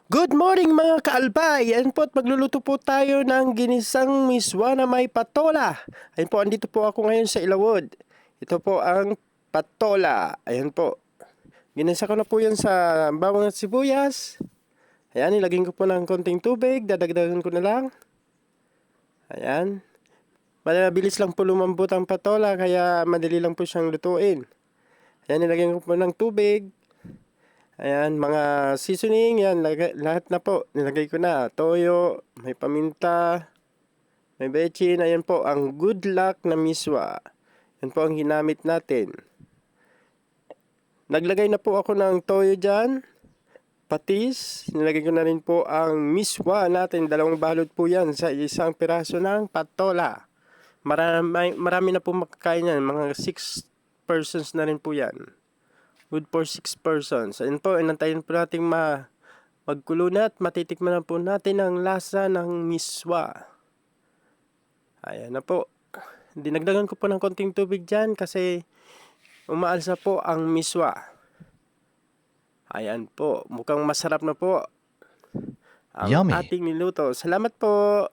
Good morning mga kaalbay! Ayan po at magluluto po tayo ng ginisang miswa na may patola. Ayan po, andito po ako ngayon sa Ilawod. Ito po ang patola. Ayan po. Ginisa ko na po yan sa bawang at sibuyas. Ayan, ilagay ko po ng konting tubig. Dadagdagan ko na lang. Ayan. Mabilis lang po lumambot ang patola kaya madali lang po siyang lutuin. Ayan, ilagay ko po ng tubig. Ayan, mga seasoning, yan, lahat na po. Nilagay ko na, toyo, may paminta, may bechin. Ayan po, ang good luck na miswa. Yan po ang ginamit natin. Naglagay na po ako ng toyo dyan, patis. Nilagay ko na rin po ang miswa natin. 2 balot po yan sa isang piraso ng patola. Marami na po makakain yan, mga 6 persons na rin po yan. Good for 6 persons. Ayan po, inantayin po natin magkulo na at matitikman na po natin ang lasa ng miswa. Ayan na po. Dinagdagan ko po ng konting tubig dyan kasi umaalsa po ang miswa. Ayan po, mukhang masarap na po ang Yummy. ating niluto. Salamat po.